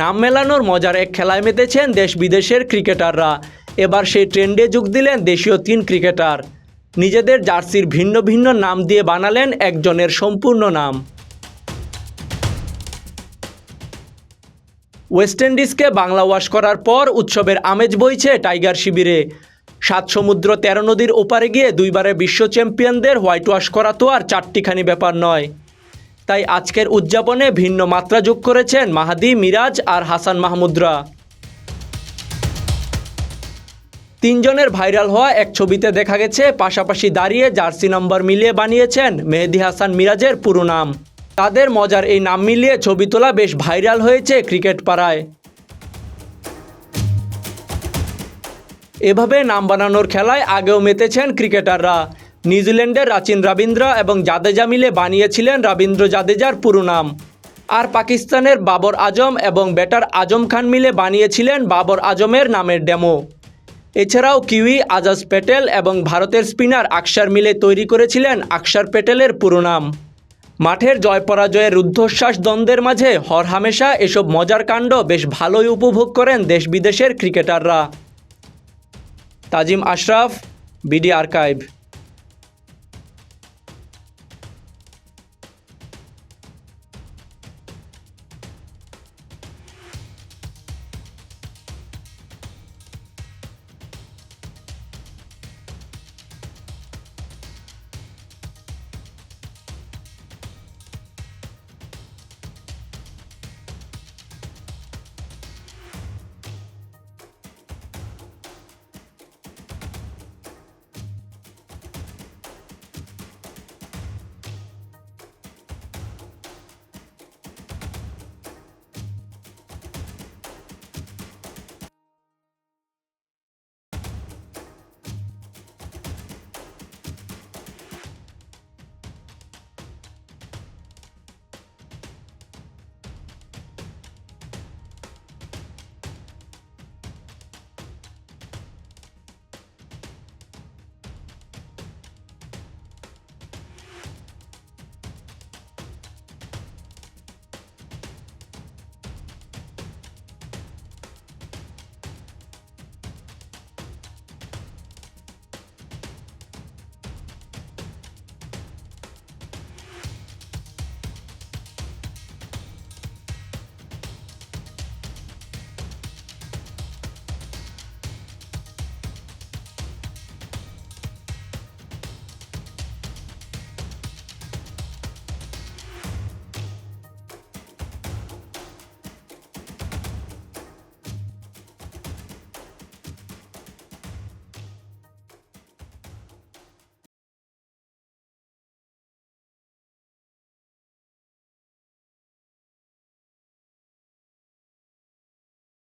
নাম মেলানোর মজার এক খেলায় মেতেছেন দেশ বিদেশের ক্রিকেটাররা। এবার সেই ট্রেন্ডে যোগ দিলেন দেশীয় 3 ক্রিকেটার। নিজেদের জার্সির ভিন্ন ভিন্ন নাম দিয়ে বানালেন একজনের সম্পূর্ণ নাম। ওয়েস্ট ইন্ডিজকে বাংলা ওয়াশ করার পর উৎসবের আমেজ বইছে টাইগার শিবিরে। 7 সমুদ্র 13 নদীর ওপারে গিয়ে 2বারের বিশ্ব চ্যাম্পিয়নদের হোয়াইট ওয়াশ করা তো আর চারটিখানি ব্যাপার নয়। তাই আজকের উদযাপনে ভিন্ন মাত্রা যোগ করেছেন মাহাদি, মিরাজ আর হাসান মাহমুদরা। 3 জনের ভাইরাল হওয়া এক ছবিতে দেখা গেছে পাশাপাশি দাঁড়িয়ে জার্সি নাম্বার মিলিয়ে বানিয়েছেন মেহেদী হাসান মিরাজের পুরো নাম। তাদের মজার এই নাম মিলিয়ে ছবি তোলা বেশ ভাইরাল হয়েছে ক্রিকেট পাড়ায়। এভাবে নাম বানানোর খেলায় আগেও মেতেছেন ক্রিকেটাররা। নিউজিল্যান্ডের রাচিন রবীন্দ্র এবং জাদেজা মিলে বানিয়েছিলেন রবীন্দ্র জাদেজার পুরো নাম। আর পাকিস্তানের বাবর আজম এবং ব্যাটার আজম খান মিলে বানিয়েছিলেন বাবর আজমের নামের ডেমো। এছাড়াও কিউই আজাজ প্যাটেল এবং ভারতের স্পিনার আকসার মিলে তৈরি করেছিলেন আকসার প্যাটেলের পুরো নাম। মাঠের জয় পরাজয়ের রুদ্ধশ্বাস দ্বন্দ্বের মাঝে হরহামেশা এসব মজার কাণ্ড বেশ ভালোই উপভোগ করেন দেশ বিদেশের ক্রিকেটাররা। তাজিম আশরাফ, বিডি আর্কাইভ।